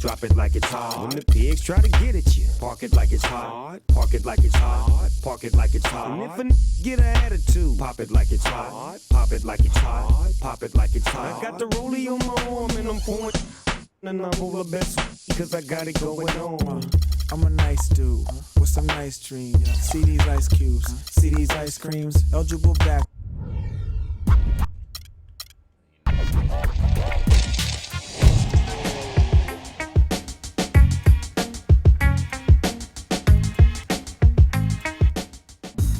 Drop it like it's hot. When the pigs try to get at you, park it like it's hot. Park it like it's hot. Park it like it's hot. And if a get an attitude, pop it like it's hot. Pop it like it's hot. Pop it like it's hot. I got the rollie on my arm and I'm pouring, and I'm over best cause I got it going on. I'm a nice dude with some nice dreams. See these ice cubes, see these ice creams. Eligible back.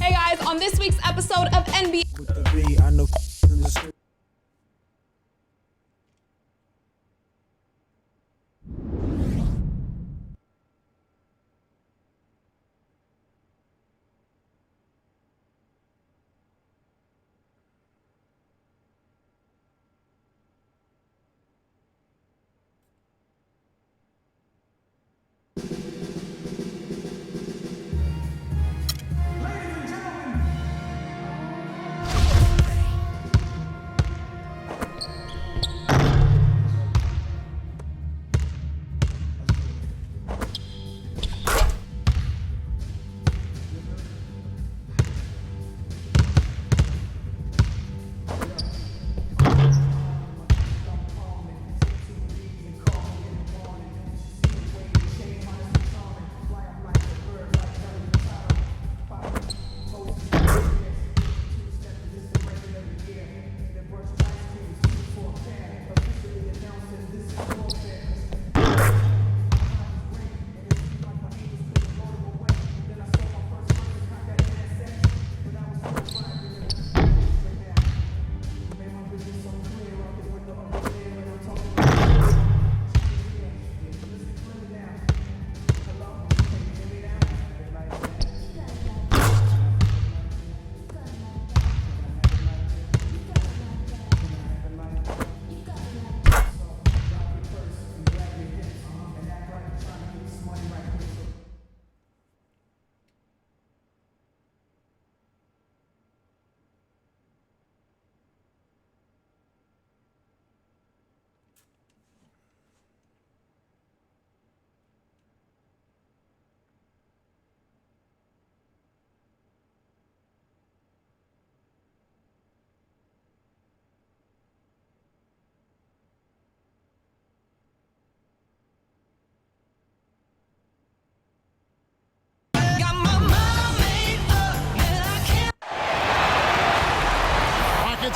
Hey guys, on this week's episode of NBA. With the B, I know in the street.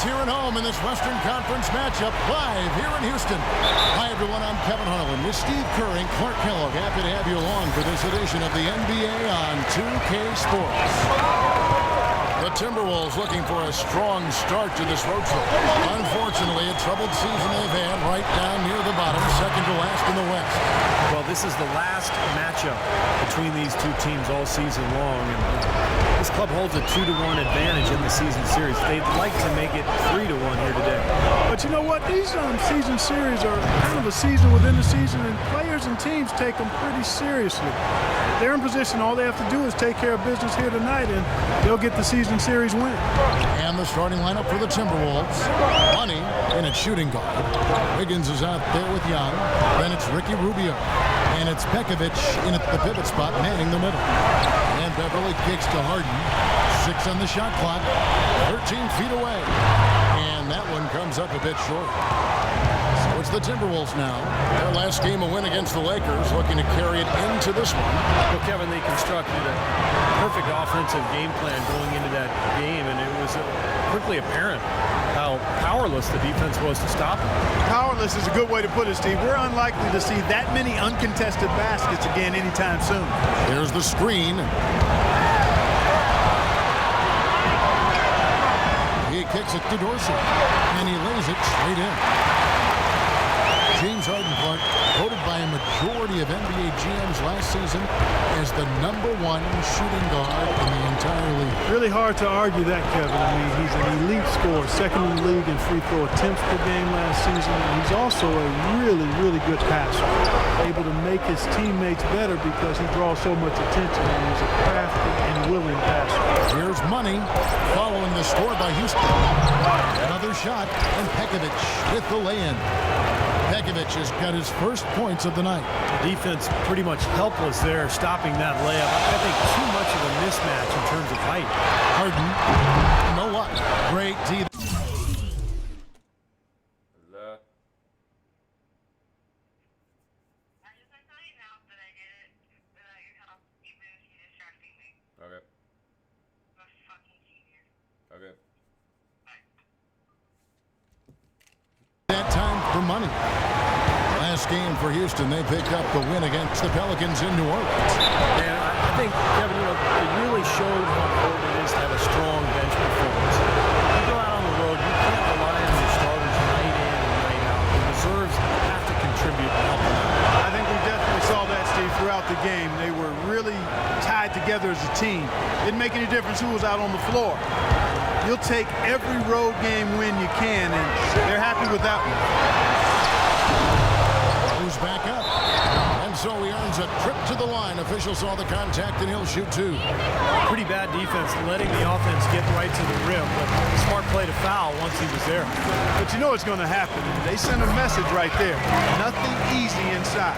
Here and home in this Western Conference matchup, live here in Houston. Hi, everyone. I'm Kevin Harlan with Steve Kerr and Clark Kellogg. Happy to have you along for this edition of the NBA on 2K Sports. The Timberwolves looking for a strong start to this road trip. Unfortunately, a troubled season they've had right down near the bottom, second to last in the West. Well, this is the last matchup between these two teams all season long. And this club holds a 2-1 advantage in the season series. They'd like to make it 3-1 here today. But you know what? These season series are kind of a season within the season, and players and teams take them pretty seriously. They're in position. All they have to do is take care of business here tonight, and they'll get the season series win. And the starting lineup for the Timberwolves. Money in at shooting guard. Wiggins is out there with Young. Then it's Ricky Rubio. And it's Pekovic in at the pivot spot, manning the middle. And Beverly kicks to Harden. 6 on the shot clock. 13 feet away. And that one comes up a bit short. So it's the Timberwolves now. Their last game a win against the Lakers, looking to carry it into this one. Well, Kevin, they constructed a perfect offensive game plan going into that game, and it was quickly apparent how powerless the defense was to stop them. Powerless is a good way to put it, Steve. We're unlikely to see that many uncontested baskets again anytime soon. Here's the screen. He kicks it to Dorsey, and he lays it straight in. James Harden, Clark, voted by a majority of NBA GMs last season as the #1 shooting guard in the entire league. Really hard to argue that, Kevin. I mean, he's an elite scorer, second in the league in free throw attempts per game last season. And he's also a really, really good passer, able to make his teammates better because he draws so much attention, and he's a crafty and willing passer. Here's Money following the score by Houston. Another shot, and Pekovic with the lay-in. Pekovic has got his first points of the night. The defense pretty much helpless there, stopping that layup. I think too much of a mismatch in terms of height. Harden, no luck. Great D. That time for money. Last game for Houston, they pick up the win against the Pelicans in New Orleans. And I think, Kevin, it really showed how important it is to have a strong bench performance. You go out on the road, you can't rely on your starters night in and night out. The reserves have to contribute and help them out. I think we definitely saw that, Steve, throughout the game. They were really tied together as a team. Didn't make any difference who was out on the floor. You'll take every road game win you can, and they're happy with that one. Who's back up? And so he earns a trip to the line. Official saw the contact, and he'll shoot two. Pretty bad defense, letting the offense get right to the rim, but smart play to foul once he was there. But you know what's going to happen. They sent a message right there. Nothing easy inside.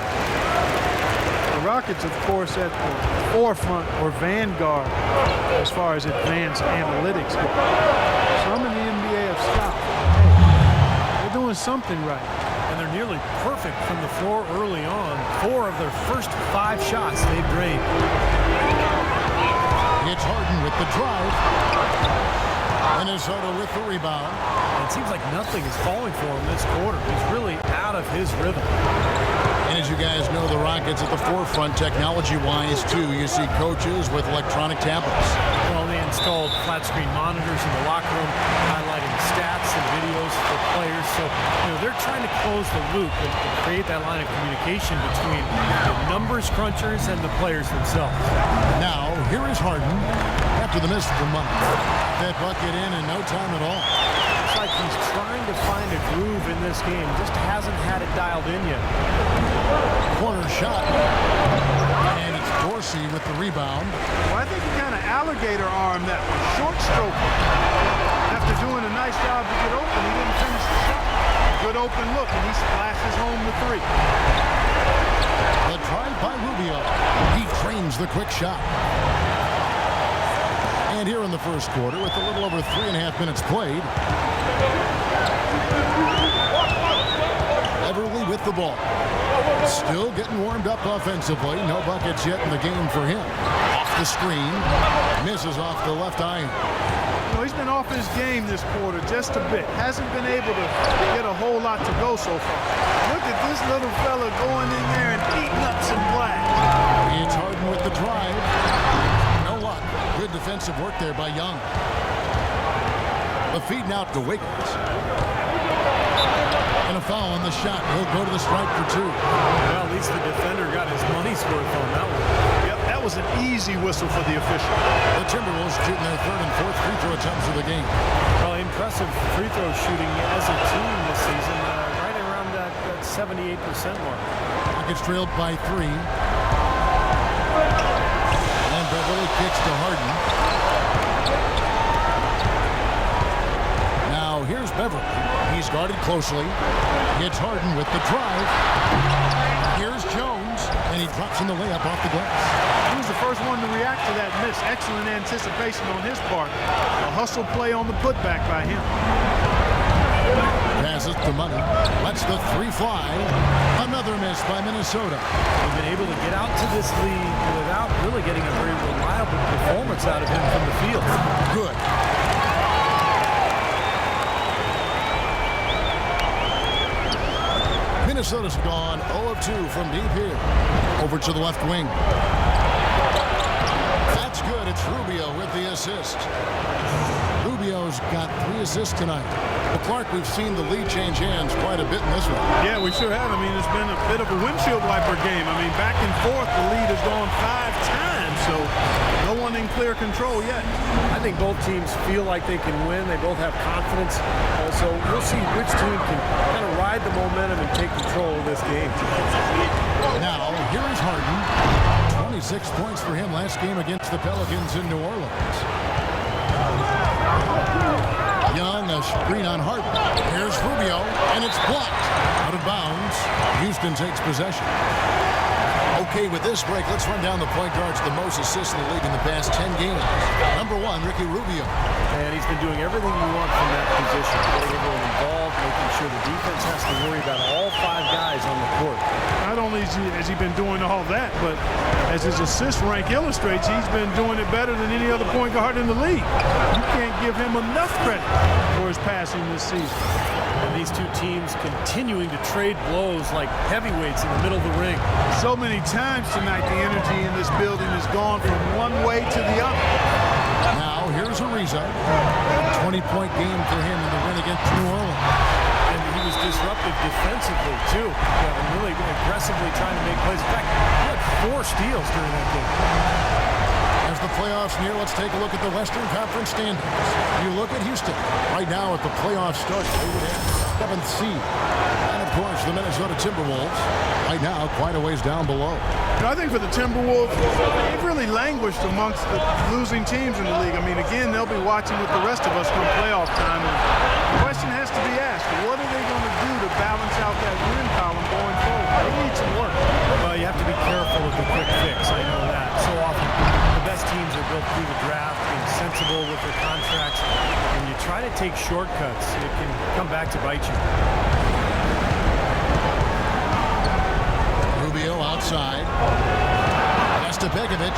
The Rockets, of course, at the forefront or vanguard as far as advanced analytics go. Some in the NBA have stopped. Hey, they're doing something right. And they're nearly perfect from the floor early on. 4 of their first 5 shots they've drained. It's Harden with the drive. Minnesota with the rebound. It seems like nothing is falling for him this quarter. He's really out of his rhythm. And as you guys know, the Rockets at the forefront technology-wise, too. You see coaches with electronic tablets. Well, they installed flat-screen monitors in the locker room, highlighting stats and videos for players. So, they're trying to close the loop and create that line of communication between the numbers crunchers and the players themselves. Now, here is Harden after the miss from Monk. That bucket in no time at all. It's like he's trying to find a groove in this game, just hasn't had it dialed in yet. Corner shot. And it's Dorsey with the rebound. Well, I think he kind of alligator armed that one. Short stroke. After doing a nice job to get open, he didn't finish the shot. Good open look, and he splashes home the 3. The drive by Rubio. He trains the quick shot. And here in the first quarter, with a little over 3.5 minutes played, Everly with the ball. Still getting warmed up offensively. No buckets yet in the game for him. Off the screen. Misses off the left iron. He's been off his game this quarter just a bit. Hasn't been able to get a whole lot to go so far. Look at this little fella going in there and eating up some glass. It's Harden with the drive. No luck. Good defensive work there by Young. The feed now to Wiggins. And a foul on the shot. He'll go to the stripe for 2. Well, at least the defender got his money's worth on that one. Yep, that was an easy whistle for the official. The Timberwolves shooting their 3rd and 4th free throw attempts of the game. Well, impressive free throw shooting as a team this season, right around that 78% mark. Rockets trailed by 3. And Beverly kicks to Harden. Now here's Beverly. He's guarded closely. Hits Harden with the drive. Here's Jones, and he drops in the layup off the glass. He was the first one to react to that miss. Excellent anticipation on his part. A hustle play on the putback by him. Passes to Money. Lets the 3 fly. Another miss by Minnesota. They've been able to get out to this lead without really getting a very reliable performance out of him from the field. Good. Minnesota's gone 0 of 2 from deep here. Over to the left wing. That's good. It's Rubio with the assist. Rubio's got 3 assists tonight. Well, Clark, we've seen the lead change hands quite a bit in this one. Yeah, we sure have. I mean, it's been a bit of a windshield wiper game. I mean, back and forth, the lead has gone 5 times, so no one in clear control yet. I think both teams feel like they can win. They both have confidence. So we'll see which team can kind of ride the momentum and take control of this game. Now, here is Harden. 26 points for him last game against the Pelicans in New Orleans. Young, a screen on Harden. Here's Rubio, and it's blocked. Out of bounds. Houston takes possession. Okay, with this break, let's run down the point guards, the most assists in the league in the past 10 games. Number 1, Ricky Rubio. And he's been doing everything you want from that position. Getting everyone involved, making sure the defense has to worry about all 5 guys on the court. Not only has he been doing all that, but as his assist rank illustrates, he's been doing it better than any other point guard in the league. You can't give him enough credit for his passing this season. And these two teams continuing to trade blows like heavyweights in the middle of the ring. So many times tonight, the energy in this building has gone from one way to the other. Now, here's Ariza. A 20-point game for him in the win against New Orleans. And he was disruptive defensively, too. And really aggressively trying to make plays. In fact, he had 4 steals during that game. As the playoffs near, let's take a look at the Western Conference standings. You look at Houston. Right now, at the playoffs start, they would have 7th seed. And, of course, the Minnesota Timberwolves, right now, quite a ways down below. I think for the Timberwolves, they've really languished amongst the losing teams in the league. I mean, again, they'll be watching with the rest of us come playoff time. And the question has to be asked, what are they going to do to balance out that win column going forward? They need some work. Well, you have to be careful with the quick fix. I know that. So often, the best teams are built through the draft, being sensible with their contracts. When you try to take shortcuts, it can come back to bite you. Rubio outside. Pekovic.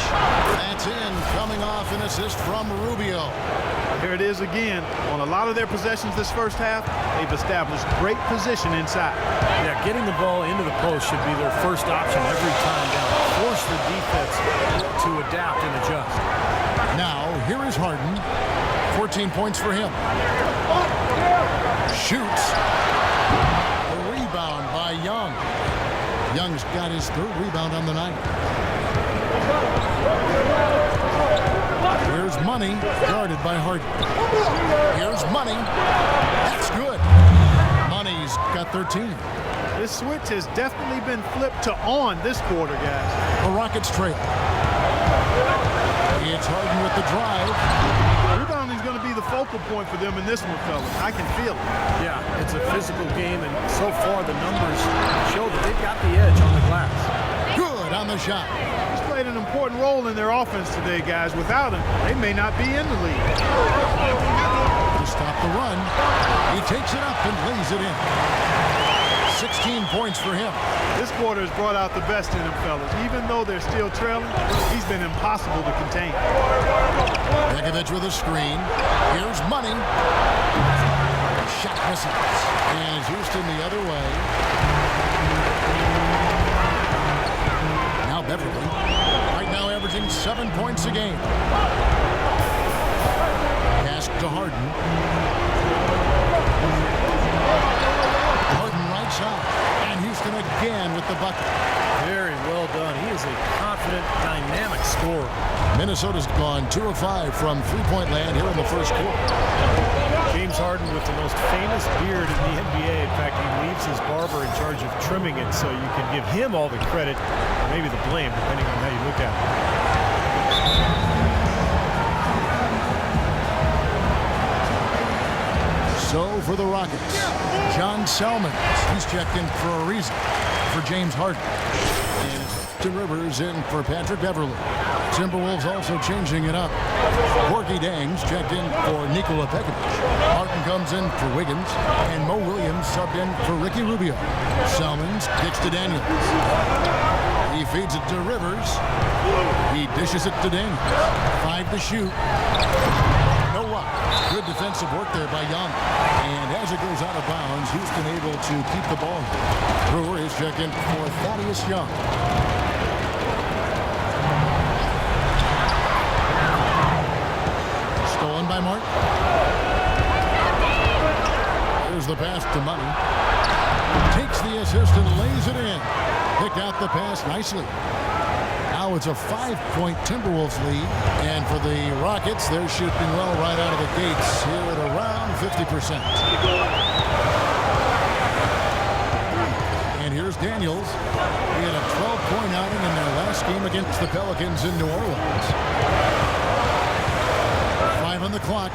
That's in. Coming off an assist from Rubio. Here it is again. On a lot of their possessions this first half, they've established great position inside. Yeah, getting the ball into the post should be their first option every time down. Force the defense to adapt and adjust. Now, here is Harden. 14 points for him. Shoots. A rebound by Young. Young's got his 3rd rebound on the night. Here's Money, guarded by Harden. Here's Money. That's good. Money's got 13. This switch has definitely been flipped to on this quarter, guys. The Rockets trail. It's Harden with the drive. Rebounding is going to be the focal point for them in this one, fellas. I can feel it. Yeah, it's a physical game, and so far the numbers show that they've got the edge on the glass. Good on the shot. He's played an important role in their offense today, guys. Without him, they may not be in the league. To stop the run, he takes it up and lays it in. 16 points for him. This quarter has brought out the best in him, fellas. Even though they're still trailing, he's been impossible to contain. Pekovic with a screen. Here's Money. Shot misses. And Houston the other way. Now Beverly. Right now averaging 7 points a game. Pass to Harden. Harden right side. And Houston again with the bucket. Very well done. He is a confident, dynamic scorer. Minnesota's gone 2 of 5 from three-point land here in the first quarter. James Harden with the most famous beard in the NBA. In fact, he leaves his barber in charge of trimming it, so you can give him all the credit, or maybe the blame, depending on how you look at it. So for the Rockets, John Selman. He's checked in for a reason for James Harden. And to Rivers in for Patrick Beverly. Timberwolves also changing it up. Corky Dangs checked in for Nikola Pekovic. Harden comes in for Wiggins. And Mo Williams subbed in for Ricky Rubio. Selmans kicks to Daniels. He feeds it to Rivers. He dishes it to Daniels. 5 to shoot. No luck. Good defensive work there by Young. And as it goes out of bounds, Houston able to keep the ball. Brewer is checked in for Thaddeus Young. Stolen by Martin. There's the pass to Money. Takes the assist and lays it in. Picked out the pass nicely. Now it's a 5-point Timberwolves lead. And for the Rockets, they're shooting well right out of the gates here at around 50%. And here's Daniels. He had a 12-point outing in their last game against the Pelicans in New Orleans. 5 on the clock.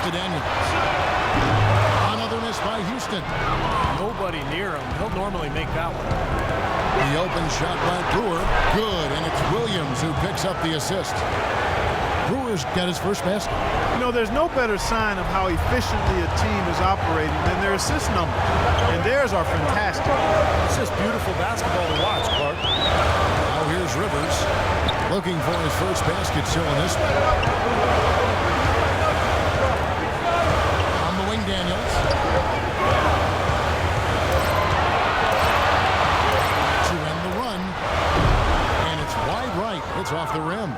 to Daniels. Another miss by Houston. Nobody near him. He'll normally make that one. The open shot by Brewer. Good, and it's Williams who picks up the assist. Brewer's got his first basket. You know, there's no better sign of how efficiently a team is operating than their assist number. And theirs are fantastic. It's just beautiful basketball to watch, Clark. Now here's Rivers looking for his first basket still in this one. On the wing, Daniels. To end the run. And it's wide right. It's off the rim.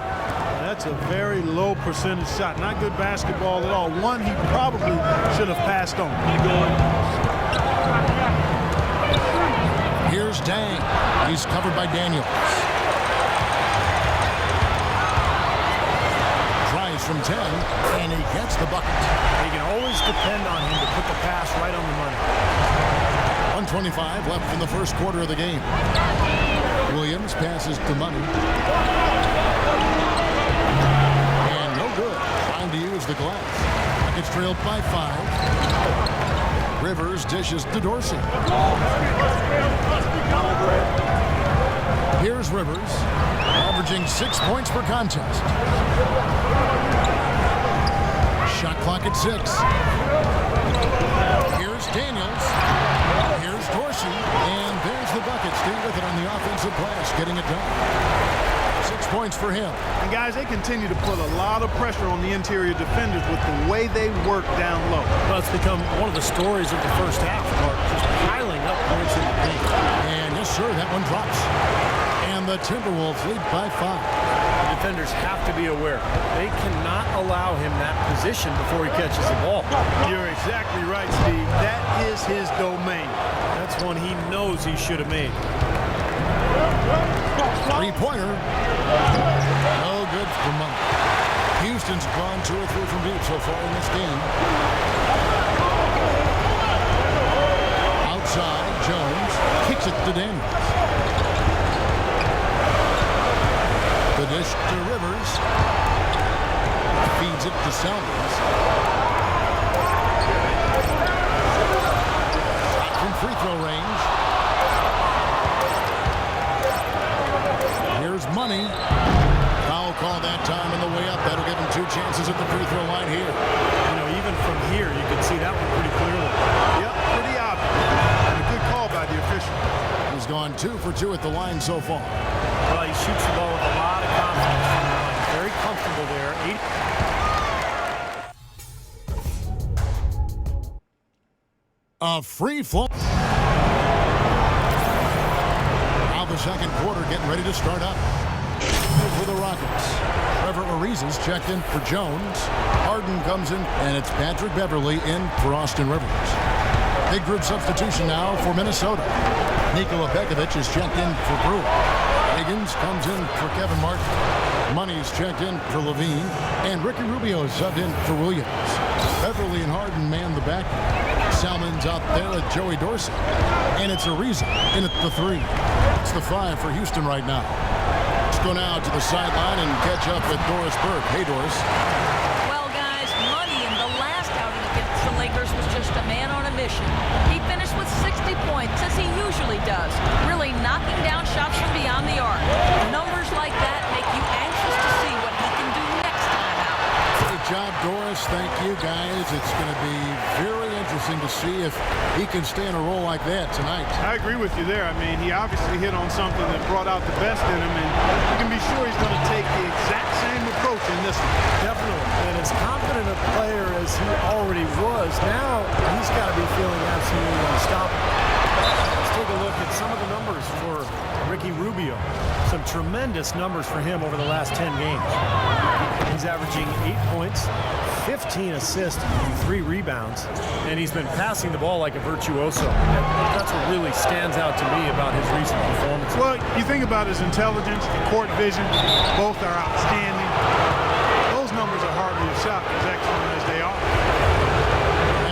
That's a very low percentage shot. Not good basketball at all. One he probably should have passed on. Here's Dang. He's covered by Daniels. Tries from 10, and he gets the bucket. You can always depend on him to put the pass right on the money. 1:25 left in the first quarter of the game. Williams passes to Money. And no good. Trying to use the glass. It's trailed by 5. Rivers dishes to Dorsey. Here's Rivers, averaging 6 points per contest. Shot clock at 6. Here's Daniels. Here's Dorsey. And there's the bucket. Stay with it on the offensive glass, getting it done. 6 points for him. And guys, they continue to put a lot of pressure on the interior defenders with the way they work down low. Well, it's become one of the stories of the first half, Clark. Just piling up points in the paint. And yes, sir, that one drops. And the Timberwolves lead by 5. The defenders have to be aware. They cannot allow him that position before he catches the ball. You're exactly right, Steve. That is his domain. That's one he knows he should have made. Three-pointer. No good for Monk. Houston's gone 2 or 3 from deep so far in this game. Outside, Jones kicks it to Daniels. The dish to Rivers. Feeds it to Selmans. Shot from free throw range. Here's Money. Foul call that time on the way up. That'll give him 2 chances at the free throw line here. You know, even from here, you can see that one pretty clearly. Yep, pretty obvious. And a good call by the official. He's gone 2 for 2 at the line so far. Well, he shoots the ball with a lot of confidence from the line. Very comfortable there. A free flow. Now the second quarter getting ready to start up. For the Rockets. Trevor Ariza's checked in for Jones. Harden comes in, and it's Patrick Beverly in for Austin Rivers. Big group substitution now for Minnesota. Nikola Pekovic is checked in for Brewer. Higgins comes in for Kevin Martin. Money's checked in for Levine. And Ricky Rubio is subbed in for Williams. Beverly and Harden man the back. Salmon's out there at Joey Dorsey. And it's Ariza in at the 3. It's the 5 for Houston right now. Let's go now to the sideline and catch up with Doris Burke. Hey, Doris. Well, guys, Money in the last outing against the Lakers was just a man on a mission. He finished with 60 points, as he usually does, really knocking down shots from beyond the arc. Numbers like that make you anxious to see what he can do next time out. Good job, Doris. Thank you, guys. It's going to be very interesting to see if he can stay in a role like that tonight. I agree with you there. I mean, he obviously hit on something that brought out the best in him, and you can be sure he's going to take the exact same approach in this one. Definitely. And as confident a player as he already was, now he's got to be feeling absolutely unstoppable. Let's take a look at some of the numbers for Ricky Rubio. Some tremendous numbers for him over the last 10 games. He's averaging 8 points, 15 assists, and 3 rebounds, and he's been passing the ball like a virtuoso. That's what really stands out to me about his recent performance. Well, you think about his intelligence and court vision, both are outstanding. Those numbers are hardly a shot, as excellent as they are.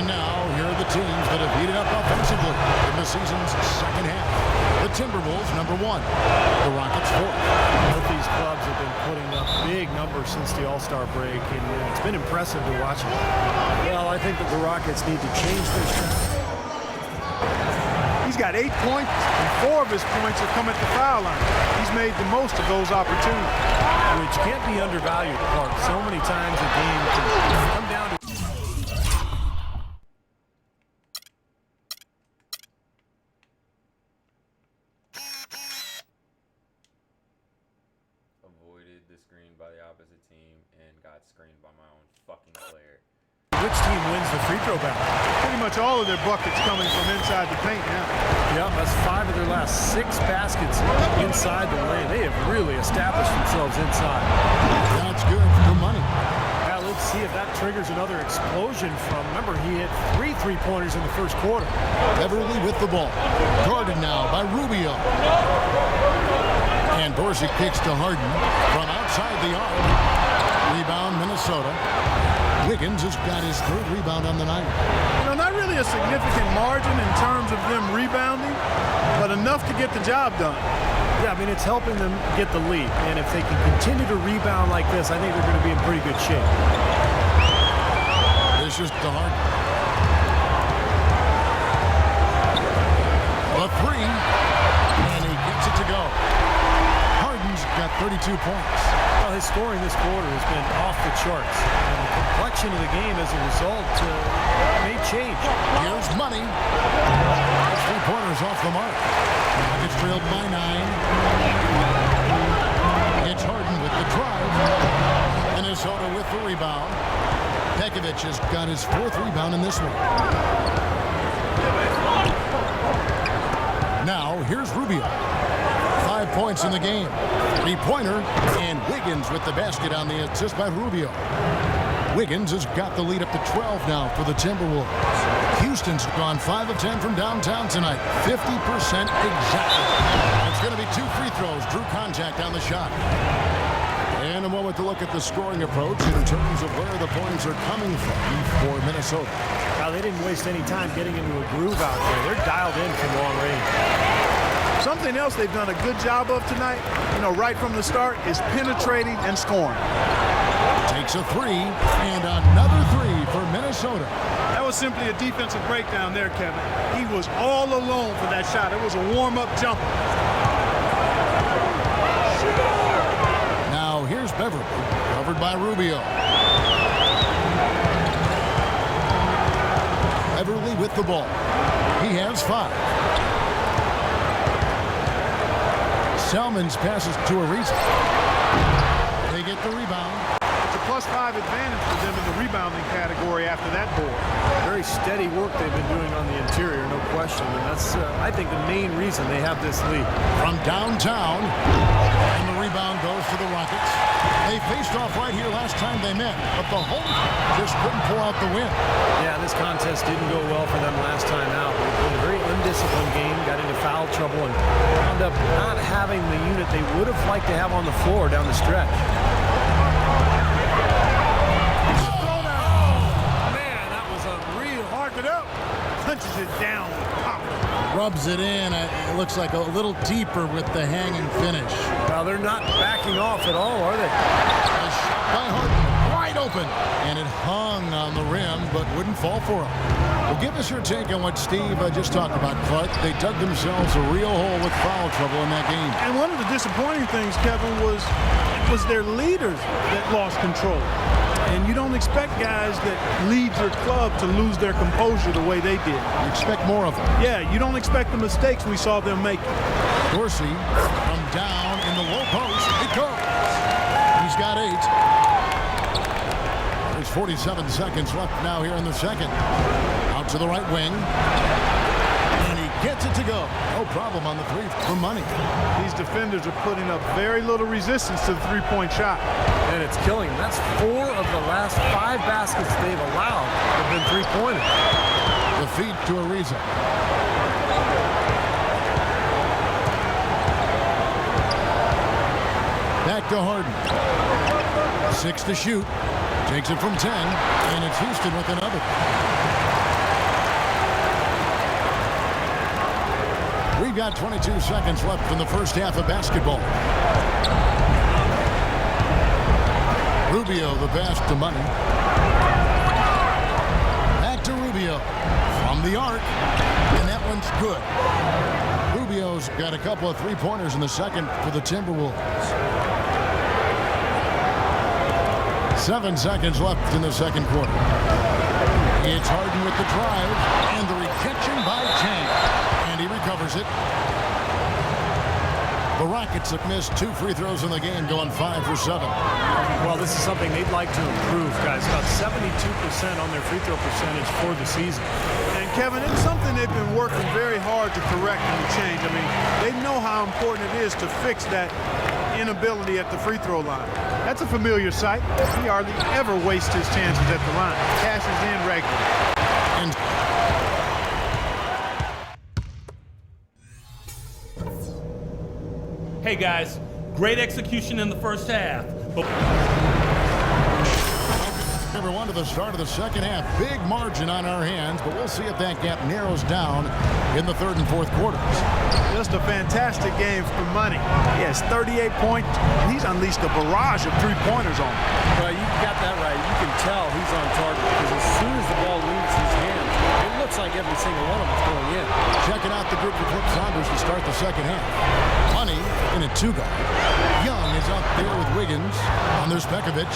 And now, here are the teams that have heated up offensively in the season's second half. The Timberwolves, number 1. The Rockets, 4th. Both these clubs have been putting up big big number since the All-Star break, and it's been impressive to watch him. Well, I think that the Rockets need to change their strategy. He's got 8 points, and 4 of his points have come at the foul line. He's made the most of those opportunities. Which can't be undervalued, Clark. So many times a game can come down to... Avoided the screen by the opposite team and got screened by my own fucking player. Which team wins the free throw battle? Pretty much all of their buckets coming from inside the paint now. Yeah, that's 5 of their last 6 baskets inside the lane. They have really established themselves inside. That's good for money. Now let's see if that triggers another explosion from, remember, he hit 3 3-pointers in the first quarter. Beverly with the ball. Guarded now by Rubio. And Dorsey kicks to Harden from outside the arc. Rebound, Minnesota. Wiggins has got his 3rd rebound on the night. You know, not really a significant margin in terms of them rebounding, but enough to get the job done. Yeah, I mean, it's helping them get the lead. And if they can continue to rebound like this, I think they're going to be in pretty good shape. This is to Harden. The 3, and he gets it to go. Harden's got 32 points. Well, his scoring this quarter has been off the charts. And the complexion of the game as a result may change. Here's money. 3-pointers off the mark. It's trailed by 9. It's Harden with the drive. Minnesota with the rebound. Pekovic has got his 4th rebound in this one. Now, here's Rubio. 5 points in the game. 3-pointer, and Wiggins with the basket on the assist by Rubio. Wiggins has got the lead up to 12 now for the Timberwolves. Houston's gone 5 of 10 from downtown tonight. 50% exactly. It's going to be 2 free throws. Drew contact on the shot. And a moment to look at the scoring approach in terms of where the points are coming from for Minnesota. Now, they didn't waste any time getting into a groove out there. They're dialed in from long range. Something else they've done a good job of tonight, you know, right from the start, is penetrating and scoring. Takes a 3, and another 3 for Minnesota. That was simply a defensive breakdown there, Kevin. He was all alone for that shot. It was a warm-up jumper. Now here's Beverly, covered by Rubio. Beverly with the ball. He has 5. Selman's passes to Ariza. They get the rebound. It's a +5 advantage for them in the rebounding category after that board. Very steady work they've been doing on the interior, no question. And that's, I think, the main reason they have this lead. From downtown, and the rebound goes to the Rockets. They faced off right here last time they met, but the home just couldn't pull out the win. Yeah, this contest didn't go well for them last time out. It was a very undisciplined game, got into foul trouble, and wound up not having the unit they would have liked to have on the floor down the stretch. Punches it down with power. Rubs it in. It looks like a little deeper with the hanging finish. Well, they're not backing off at all, are they? A shot by Harden, wide open. And it hung on the rim, but wouldn't fall for him. Well, give us your take on what Steve just talked about, Clark. They dug themselves a real hole with foul trouble in that game. And one of the disappointing things, Kevin, was their leaders that lost control. And you don't expect guys that lead your club to lose their composure the way they did. You expect more of them. Yeah, you don't expect the mistakes we saw them make. Dorsey from down in the low post. It goes. He's got 8. There's 47 seconds left now here in the second. Out to the right wing. And he gets it to go. No problem on the 3 for money. These defenders are putting up very little resistance to the 3-point shot. And it's killing them. That's 4 of the last 5 baskets they've allowed have been 3-pointers. The feed to Ariza. Back to Harden. 6 to shoot. Takes it from 10. And it's Houston with another. We've got 22 seconds left in the first half of basketball. Rubio, the pass to Money. Back to Rubio from the arc, and that one's good. Rubio's got a couple of three-pointers in the second for the Timberwolves. 7 seconds left in the second quarter. It's Harden with the drive, and the rejection by Chang, and he recovers it. The Rockets have missed 2 free throws in the game, going 5 for 7. Well, this is something they'd like to improve, guys. About 72% on their free throw percentage for the season. And Kevin, it's something they've been working very hard to correct and to change. I mean, they know how important it is to fix that inability at the free throw line. That's a familiar sight. He hardly ever wastes his chances at the line. Cashes in regularly. And hey guys, great execution in the first half. everyone to the start of the second half. Big margin on our hands, but we'll see if that gap narrows down in the third and fourth quarters. Just a fantastic game for Money. He has 38 points. He's unleashed a barrage of three-pointers on him. Well, you got that right. You can tell he's on target because as soon as the ball leaves his hands, it looks like every single one of them is going in. Checking out the group for Flip Saunders to start the second half. Money in a two-guard. Young is up there with Wiggins. On there's Pekovic,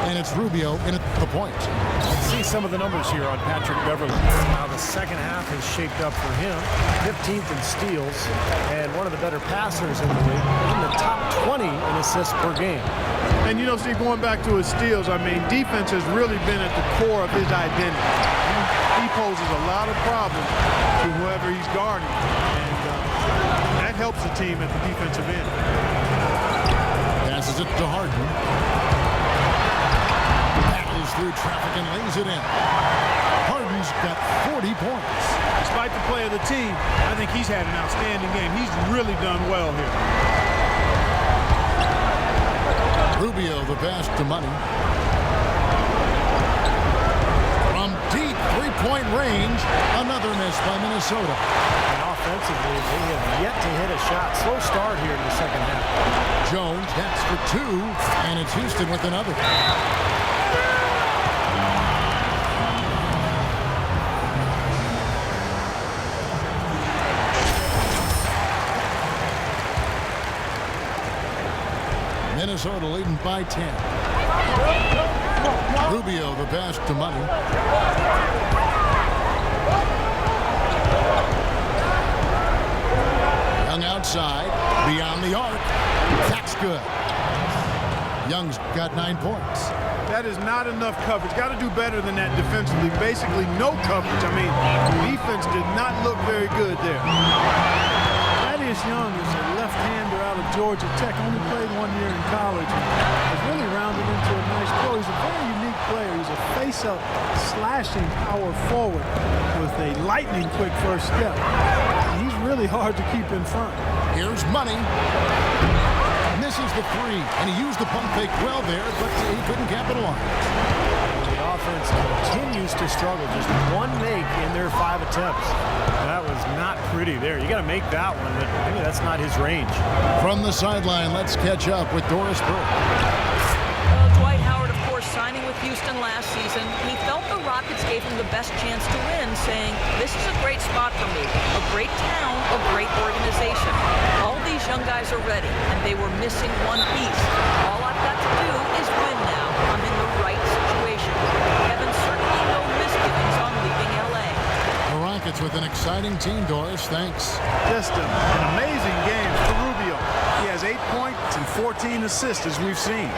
and it's Rubio in at the point. Let's see some of the numbers here on Patrick Beverly. How the second half has shaped up for him. 15th in steals and one of the better passers in the league. In the top 20 in assists per game. And you know, Steve, going back to his steals, I mean, defense has really been at the core of his identity. He poses a lot of problems to whoever he's guarding, and that helps the team at the defensive end. Passes it to Harden. Battles through traffic and lays it in. Harden's got 40 points. Despite the play of the team, I think he's had an outstanding game. He's really done well here. Rubio, the pass to Money. From deep three-point range, another miss by Minnesota. And offensively, they have yet to hit a shot. Slow start here in the second half. Jones hits for two, and it's Houston with another. Minnesota leading by 10. Rubio, the pass to Money. Young outside, beyond the arc. That's good. Young's got 9 points. That is not enough coverage. Got to do better than that defensively. Basically no coverage. I mean, defense did not look very good there. Thaddeus Young is a left-hander out of Georgia Tech. Only played 1 year in college. Has really rounded into a nice pro. He's a very unique player. He's a face-up, slashing power forward with a lightning-quick first step. He's really hard to keep in front. Here's Money. Misses the three, and he used the pump fake well there, but he couldn't capitalize. The offense continues to struggle. Just one make in their 5 attempts. That was not pretty there. You got to make that one, but maybe that's not his range. From the sideline, let's catch up with Doris Burke. Well, Dwight Howard, of course, signing with Houston last season, he felt the Rockets gave him the best chance to win, saying, "This is a great spot for me, a great town, a great organization. All these young guys are ready, and they were missing one piece. All I've got to do is win now. I'm in the right situation." Kevin, certainly no misgivings on leaving LA. The Rockets with an exciting team, Doris. Thanks. Just an amazing game for Rubio. He has 8 points and 14 assists, as we've seen.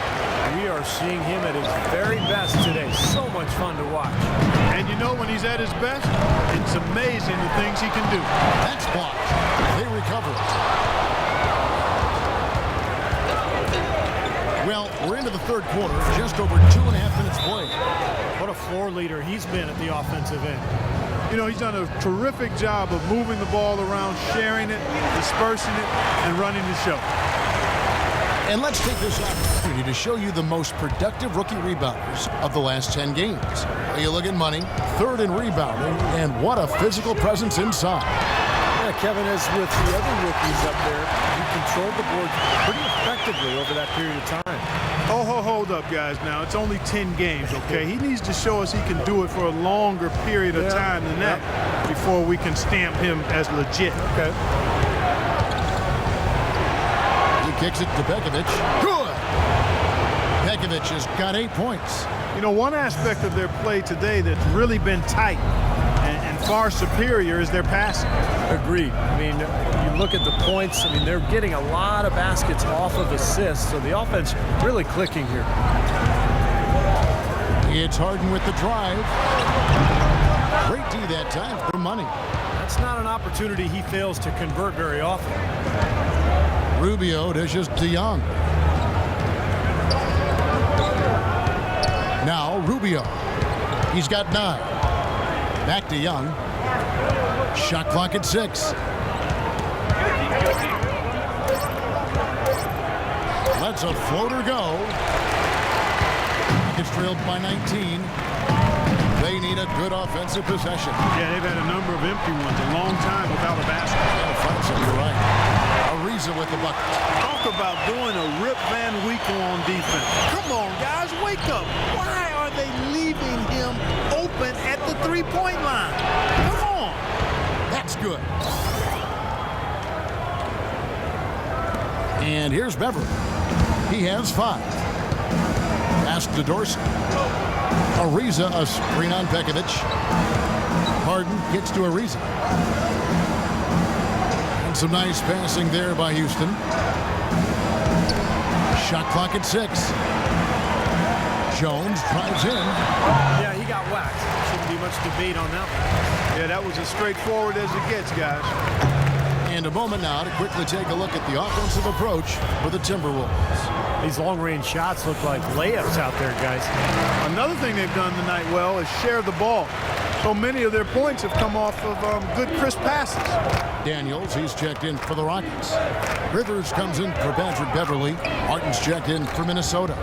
We are seeing him at his very best today. So much fun to watch. And you know when he's at his best, it's amazing the things he can do. That's blocked. They recover it. Well, we're into the third quarter, just over 2.5 minutes played. What a floor leader he's been at the offensive end. You know, he's done a terrific job of moving the ball around, sharing it, dispersing it, and running the show. And let's take this opportunity to show you the most productive rookie rebounders of the last 10 games. You look at Money, third in rebounding, and what a physical presence inside. Yeah, Kevin, as with the other rookies up there, he controlled the board pretty effectively over that period of time. Oh, hold up, guys. Now, it's only 10 games, okay? He needs to show us he can do it for a longer period of time than that before we can stamp him as legit. Okay. He kicks it to Pekovic. Good! Pekovic has got 8 points. You know, one aspect of their play today that's really been tight and far superior is their passing. Agreed. I mean, you look at the points, I mean, they're getting a lot of baskets off of assists, so the offense really clicking here. It's Harden with the drive. Great D that time for Money. That's not an opportunity he fails to convert very often. Rubio dishes to Young. Now Rubio. He's got 9. Back to Young. Shot clock at 6. Lets a floater go. It's trailed by 19. They need a good offensive possession. Yeah, they've had a number of empty ones, a long time without a basket. You're right. Ariza with the bucket. Talk about doing a Rip Van Winkle on defense. Come on, guys, wake up. Why are they leaving him open at the three-point line? Come on. That's good. And here's Beverly. He has 5. Pass to Dorsey. Ariza, a screen on Pekovic. Harden gets to Ariza. And some nice passing there by Houston. Shot clock at 6. Jones drives in. Yeah, he got whacked. Shouldn't be much debate on that one. Yeah, that was as straightforward as it gets, guys. And a moment now to quickly take a look at the offensive approach for the Timberwolves. These long-range shots look like layups out there, guys. Another thing they've done tonight well is share the ball. So many of their points have come off of good, crisp passes. Daniels, he's checked in for the Rockets. Rivers comes in for Patrick Beverly. Martin's checked in for Minnesota.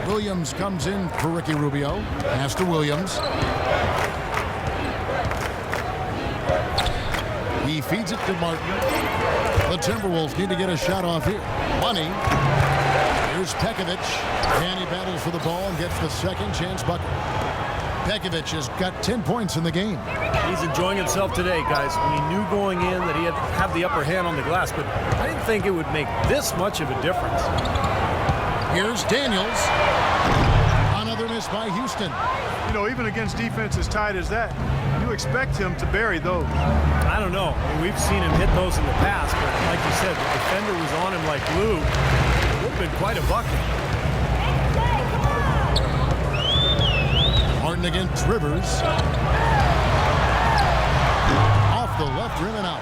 Williams comes in for Ricky Rubio. Pass to Williams. He feeds it to Martin. The Timberwolves need to get a shot off here. Money. Here's Pekovic. And he battles for the ball and gets the second chance bucket. Pekovic has got 10 points in the game. He's enjoying himself today, guys. We knew going in that he had have the upper hand on the glass, but I didn't think it would make this much of a difference. Here's Daniels. Another miss by Houston. You know, even against defense as tight as that, you expect him to bury those. I don't know. I mean, we've seen him hit those in the past, but like you said, the defender was on him like glue. It would have been quite a bucket. Martin against Rivers. Off the left rim and out.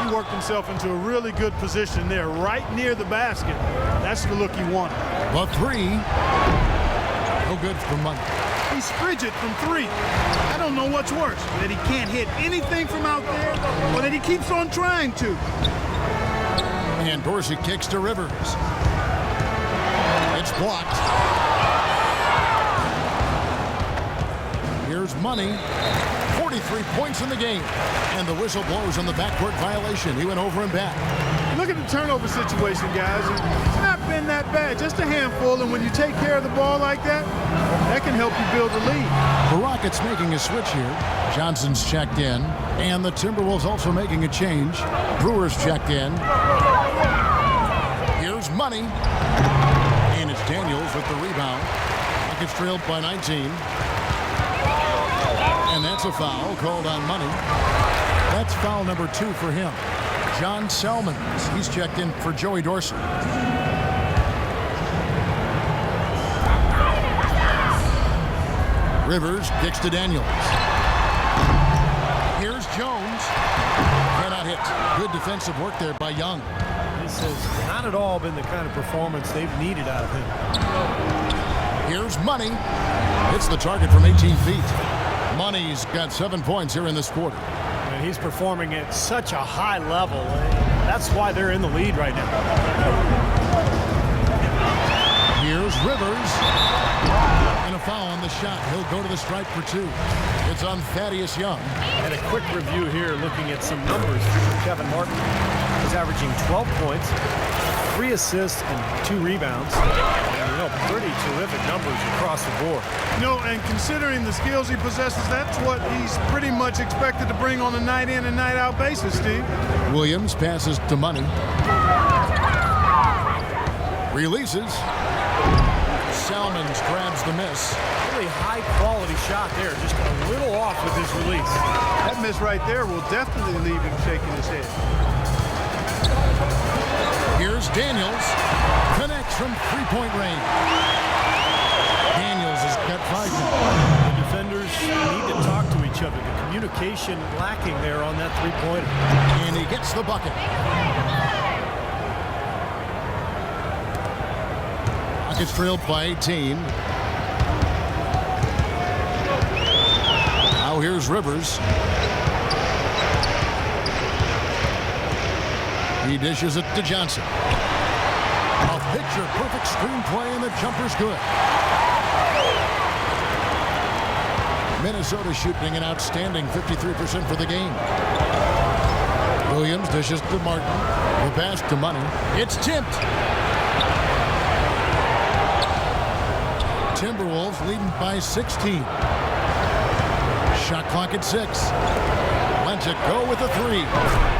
He worked himself into a really good position there, right near the basket. That's the look he wanted. The 3. No good for Money. He's frigid from 3. I don't know what's worse, that he can't hit anything from out there or that he keeps on trying to. And Dorsey kicks to Rivers. It's blocked. Here's Money. 43 points in the game. And the whistle blows on the backcourt violation. He went over and back. Look at the turnover situation, guys. It's not been that bad, just a handful. And when you take care of the ball like that, that can help you build a lead. The Rockets making a switch here. Johnson's checked in. And the Timberwolves also making a change. Brewer's checked in. Here's Money. And it's Daniels with the rebound. Rockets trailed by 19. And that's a foul called on Money. That's foul number 2 for him. John Selmans, he's checked in for Joey Dorsey. Rivers kicks to Daniels. Here's Jones. Cannot hit. Good defensive work there by Young. This has not at all been the kind of performance they've needed out of him. Here's Money. Hits the target from 18 feet. Money's got 7 points here in this quarter. And he's performing at such a high level. That's why they're in the lead right now. Here's Rivers. And a foul on the shot. He'll go to the stripe for 2. It's on Thaddeus Young. And a quick review here looking at some numbers for Kevin Martin. He's averaging 12 points, 3 assists and 2 rebounds. And, pretty terrific numbers across the board. And considering the skills he possesses, that's what he's pretty much expected to bring on a night in and night out basis, Steve. Williams passes to Money. Releases. Salmons grabs the miss. Really high quality shot there, just a little off with his release. That miss right there will definitely leave him shaking his head. Here's Daniels. Connects from three-point range. Daniels has got 5 now. The defenders need to talk to each other. The communication lacking there on that three-pointer. And he gets the bucket. Rockets trailed by 18. Now here's Rivers. He dishes it to Johnson. A picture-perfect screenplay, and the jumper's good. Minnesota shooting an outstanding 53% for the game. Williams dishes to Martin. The pass to Money. It's tipped. Timberwolves leading by 16. Shot clock at 6. Lets it go with a 3.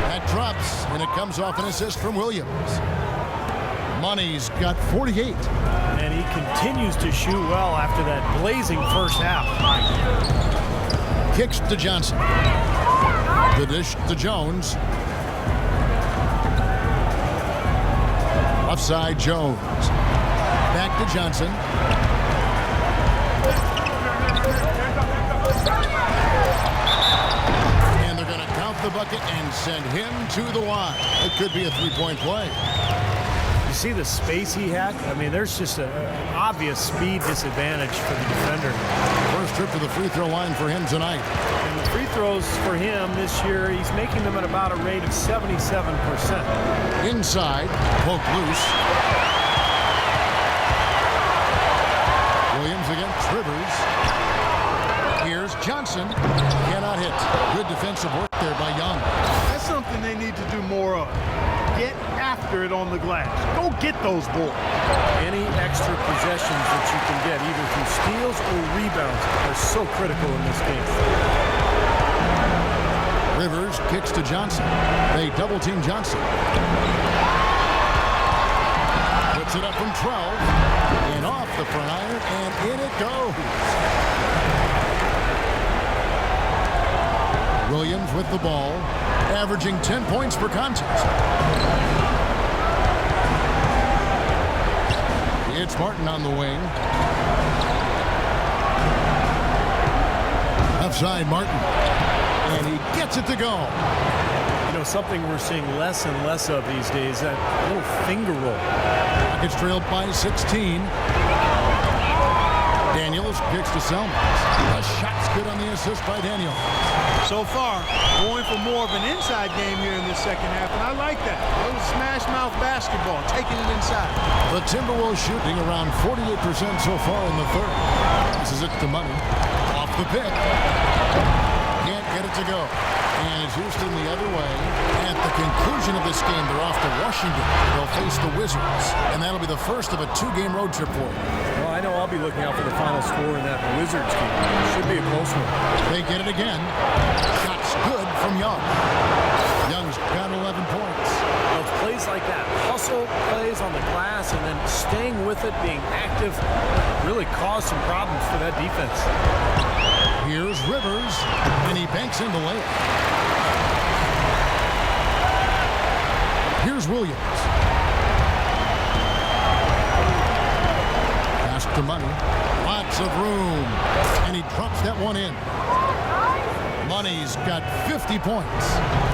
That drops, and it comes off an assist from Williams. Money's got 48. And he continues to shoot well after that blazing first half. Kicks to Johnson. The dish to Jones. Offside Jones. Back to Johnson. And they're going to count the bucket and send him to the line. It could be a 3-point play. You see the space he had? I mean, there's just an obvious speed disadvantage for the defender. First trip to the free throw line for him tonight. And the free throws for him this year, he's making them at about a rate of 77%. Inside, poke loose. Williams against Rivers. Here's Johnson. Cannot hit. Good defensive work there by Young. That's something they need to do more of. Get after it on the glass. Go get those boards. Any extra possessions that you can get, either through steals or rebounds, are so critical in this game. Rivers kicks to Johnson. They double-team Johnson. Puts it up from 12. And off the front iron, and in it goes. Williams with the ball, averaging 10 points per contest. It's Martin on the wing. Outside Martin. And he gets it to go. Something we're seeing less and less of these days, that little finger roll. Rockets trailed by 16. Daniels kicks to Selmans. The shot's good on the assist by Daniels. So far, going for more of an inside game here in this second half, and I like that. A little smash mouth basketball, taking it inside. The Timberwolves shooting around 48% so far in the third. This is it to Money. Off the pick. Can't get it to go. And it's Houston the other way. At the conclusion of this game, they're off to Washington. They'll face the Wizards. And that'll be the first of a 2-game road trip for them. Well, I know I'll be looking out for the final score in that Wizards game. Should be a close one. They get it again. Shots good from Young. Young's got 11 points. Well, it's plays like that. Hustle plays on the glass and then staying with it, being active, really caused some problems for that defense. Here's Rivers, and he banks in the layup. Here's Williams. Pass to Money. Lots of room. And he drops that one in. Money's got 50 points.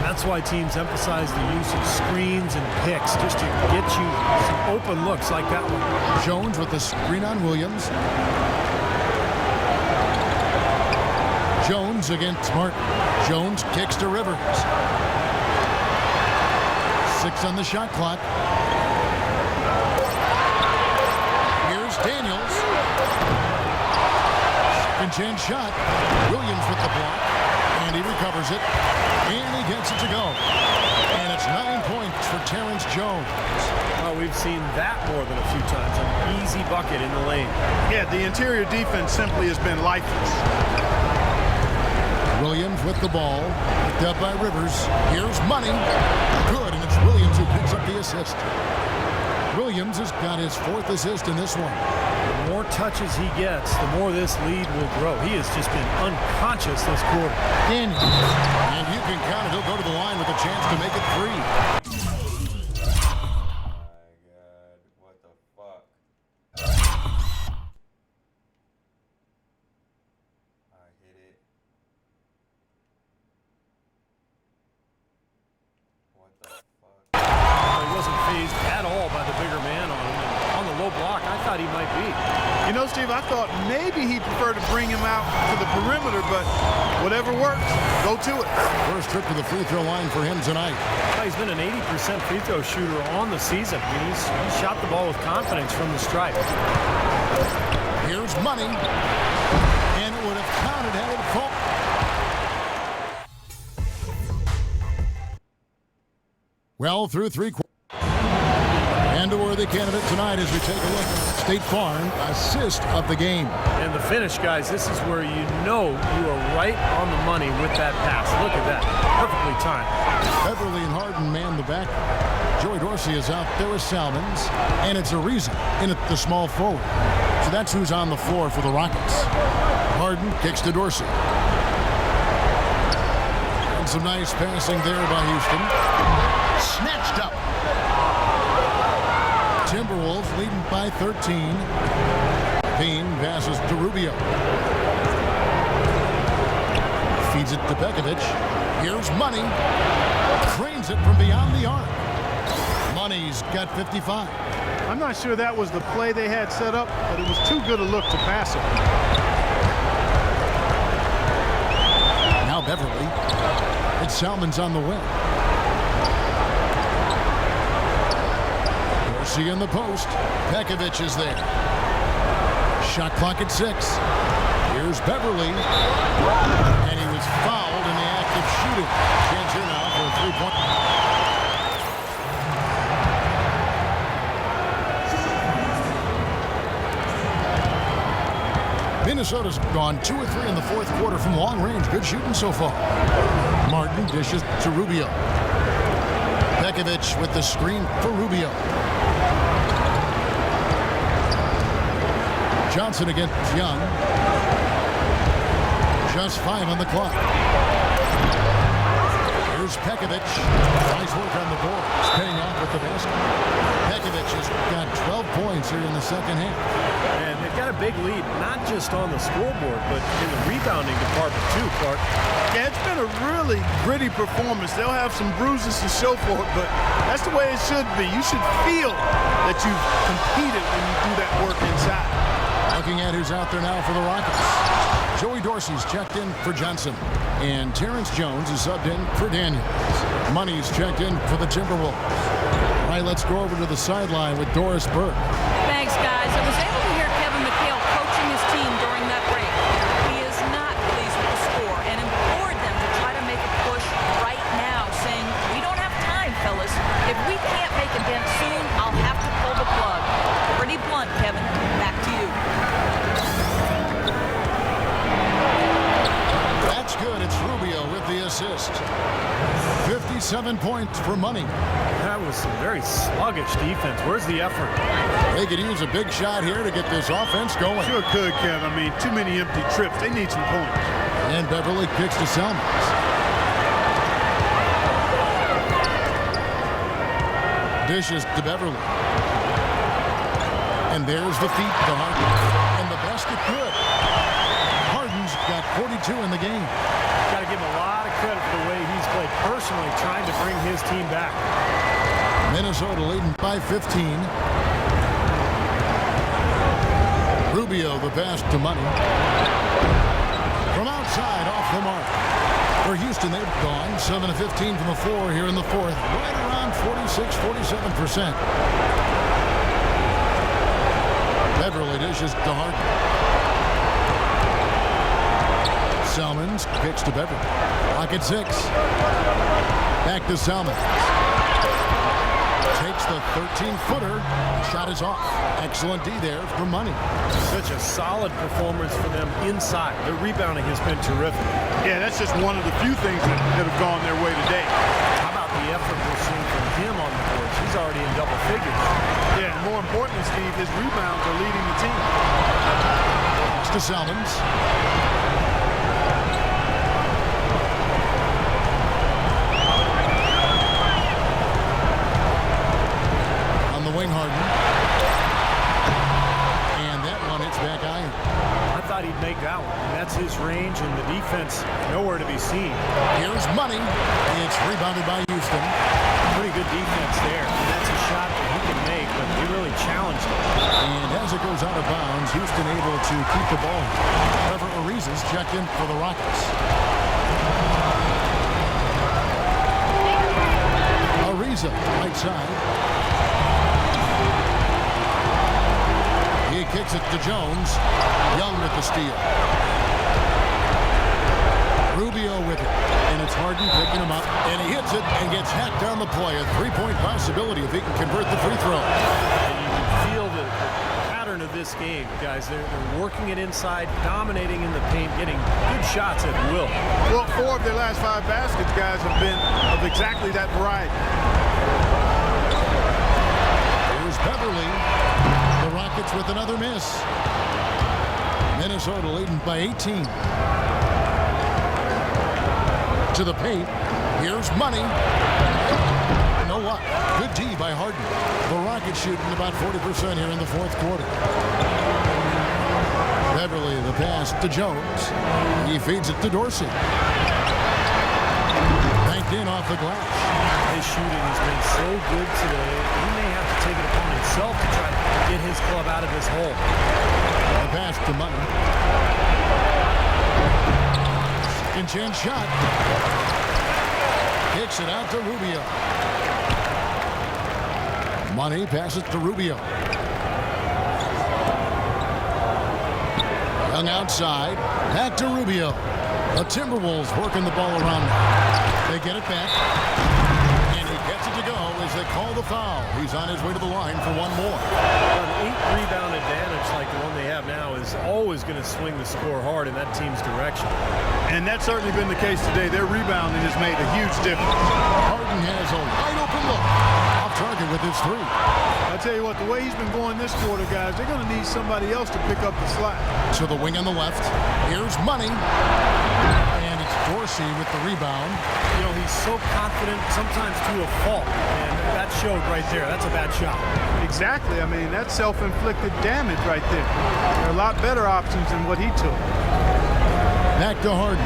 That's why teams emphasize the use of screens and picks, just to get you some open looks like that one. Jones with the screen on Williams. Jones against Martin. Jones kicks to Rivers. 6 on the shot clock. Here's Daniels. Second chance shot. Williams with the block. And he recovers it. And he gets it to go. And it's 9 points for Terrence Jones. Well, we we've seen that more than a few times. An easy bucket in the lane. Yeah, the interior defense simply has been lifeless. Williams with the ball. Picked up by Rivers. Here's Money. Good, and it's Williams who picks up the assist. Williams has got his 4th assist in this one. The more touches he gets, the more this lead will grow. He has just been unconscious this quarter. Daniel. And you can count it. He'll go to the line with a chance to make it 3. What the fuck? I hit it. What the fuck? He wasn't phased at all by the bigger man on him. And on the low block, I thought he might be. You know, Steve, I thought maybe he preferred to bring him out to the perimeter, but whatever works, go to it. First trip to the free throw line for him tonight. He's been an 80% free throw shooter on the season. I mean, he's shot the ball with confidence from the stripe. Here's Money. And it would have counted had it fallen. Well, through 3 quarters. And a worthy candidate tonight as we take a look. State Farm assist of the game. And the finish, guys, this is where you know you are right on the money with that pass. Look at that. Perfectly timed. Beverly and Harden man the back. Joey Dorsey is out there with Salmons. And it's a reason in at the small forward. So that's who's on the floor for the Rockets. Harden kicks to Dorsey. And some nice passing there by Houston. Snatched up. Timberwolves leading by 13. Payne passes to Rubio. Feeds it to Pekovic. Here's Money. Trains it from beyond the arc. Money's got 55. I'm not sure that was the play they had set up, but it was too good a look to pass it. Now Beverly. It's Salmons on the wing. Dorsey in the post. Pekovic is there. Shot clock at 6. Here's Beverly. And he was fouled in the act of shooting. Chance here now for a 3-point. Minnesota's gone 2 or 3 in the 4th quarter from long range. Good shooting so far. Martin dishes to Rubio. Pekovic with the screen for Rubio. Johnson against Young. Just 5 on the clock. Here's Pekovic. Nice work on the boards. Paying off with the basket. Pekovic has got 12 points here in the second half. And they've got a big lead, not just on the scoreboard, but in the rebounding department too, Clark. Yeah, it's been a really gritty performance. They'll have some bruises to show for it, but that's the way it should be. You should feel that you've competed when you do that work inside. Looking at who's out there now for the Rockets. Joey Dorsey's checked in for Johnson. And Terrence Jones is subbed in for Daniels. Money's checked in for the Timberwolves. All right, let's go over to the sideline with Doris Burke. Thanks, guys. I was able to hear Kevin McHale coaching his team during that break. He is not pleased with the score and implored them to try to make a push right now, saying, "We don't have time, fellas. If we can't make a dent soon, I'll have to pull the plug." Pretty blunt, Kevin. Back to you. That's good. It's Rubio with the assist. 57 points for Money. That was some very sluggish defense. Where's the effort? They could use a big shot here to get this offense going. Sure could, Kev. I mean, too many empty trips. They need some points. And Beverly kicks to Salmons. Dishes to Beverly. And there's the feet to Harden. And the basket good. Harden's got 42 in the game. Got to give him a lot of credit for the way he's played personally, trying to bring his team back. Minnesota leading by 15. Rubio the pass to Money. From outside off the mark. For Houston, they've gone 7 of 15 from the floor here in the 4th. Right around 46-47%. Beverly dishes to Harden. Salmons kicks to Beverly. Clock at 6. Back to Salmons. Takes the 13-footer. Shot is off. Excellent D there for Money. Such a solid performance for them inside. Their rebounding has been terrific. Yeah, that's just one of the few things that have gone their way today. How about the effort we're seeing from him on the boards? He's already in double figures. Yeah, and more importantly, Steve, his rebounds are leading the team. It's to Salmons. On the wing, Harden. And that one hits back iron. I thought he'd make that one. And that's his range, and the defense nowhere to be seen. Here's Money. It's rebounded by Houston. Pretty good defense there. And that's a shot that he can make, but he really challenged him. And as it goes out of bounds, Houston able to keep the ball. Trevor Ariza's checked in for the Rockets. Ariza, right side. He kicks it to Jones. Young with the steal. Rubio with it. And it's Harden picking him up. And he hits it and gets hacked down the play. A three-point possibility if he can convert the free throw. And you can feel the pattern of this game, guys. They're working it inside, dominating in the paint, getting good shots at will. Well, 4 of their last 5 baskets, guys, have been of exactly that variety. Here's Beverly. The Rockets with another miss. Minnesota leading by 18. To the paint. Here's Money. No luck. Good D by Harden. The Rockets shooting about 40% here in the fourth quarter. Beverly, the pass to Jones. He feeds it to Dorsey. Banked in off the glass. His shooting has been so good today. He may have to take it upon himself to try to get his club out of this hole. The pass to Money. Second chance shot. Kicks it out to Rubio. Money passes to Rubio. Young outside. Back to Rubio. The Timberwolves working the ball around. They get it back. And he gets it to go as they call the foul. He's on his way to the line for one more. An 8-rebound advantage like the one they have now is always going to swing the score hard in that team's direction. And that's certainly been the case today. Their rebounding has made a huge difference. Harden has a wide open look. Off target with his 3. I'll tell you what, the way he's been going this quarter, guys, they're going to need somebody else to pick up the slack. To the wing on the left. Here's Money. And it's Dorsey with the rebound. You know, he's so confident, sometimes to a fault. And that showed right there. That's a bad shot. Exactly. I mean, that's self-inflicted damage right there. There are a lot better options than what he took. Back to Harden.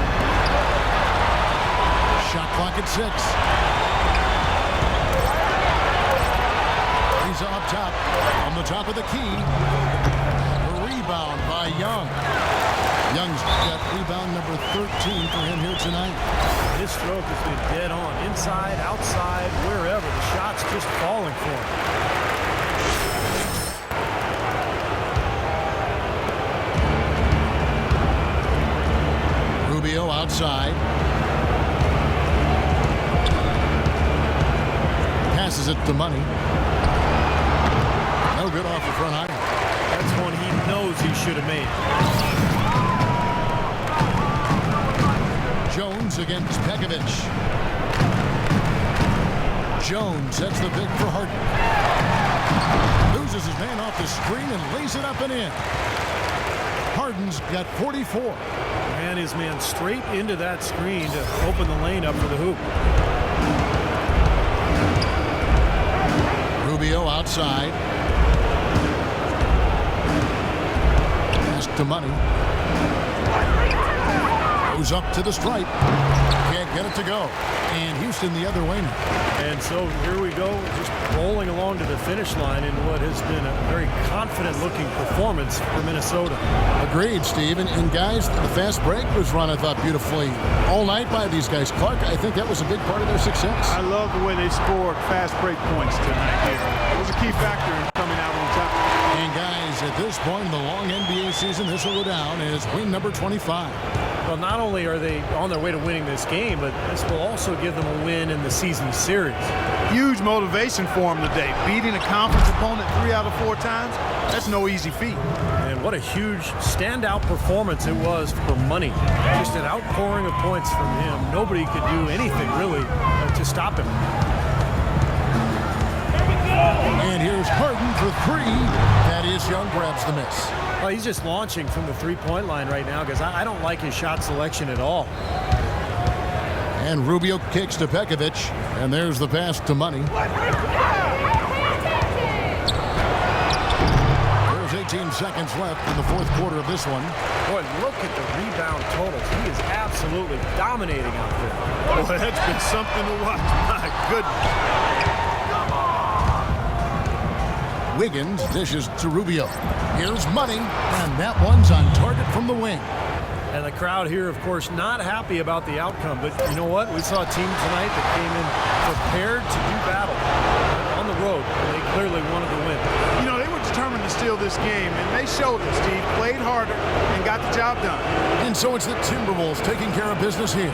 Shot clock at 6. He's up top. On the top of the key. The rebound by Young. Young's got rebound number 13 for him here tonight. His stroke has been dead on. Inside, outside, wherever. The shot's just falling for him. Rubio outside. Passes it to Money. No good off the front iron. That's one he knows he should have made. Jones against Pekovic. Jones sets the pick for Harden. Loses his man off the screen and lays it up and in. Harden's got 44. Ran his man straight into that screen to open the lane up for the hoop. Rubio outside. Pass to Money. Goes up to the stripe. Can't get it to go. And Houston the other way. And so here we go, just rolling along to the finish line in what has been a very confident-looking performance for Minnesota. Agreed, Steve. And guys, the fast break was run, I thought, beautifully all night by these guys. Clark, I think that was a big part of their success. I love the way they scored fast break points tonight here. It was a key factor in coming out on top. And guys, at this point in the long NBA season, this will go down as win number 25. Well, not only are they on their way to winning this game, but this will also give them a win in the season series. Huge motivation for them today. Beating a conference opponent 3 out of 4 times, that's no easy feat. And what a huge standout performance it was for Money. Just an outpouring of points from him. Nobody could do anything really to stop him. And here's Harden for 3. Thaddeus Young grabs the miss. Well, he's just launching from the three-point line right now because I don't like his shot selection at all. And Rubio kicks to Pekovic, and there's the pass to Money. There's 18 seconds left in the fourth quarter of this one. Boy, look at the rebound totals. He is absolutely dominating out there. Boy, that's been something to watch. My goodness. Wiggins dishes to Rubio. Here's Money, and that one's on target from the wing. And the crowd here, of course, not happy about the outcome. But you know what? We saw a team tonight that came in prepared to do battle on the road. They clearly wanted to win. You know, they were determined to steal this game, and they showed it, Steve. Played harder and got the job done. And so it's the Timberwolves taking care of business here.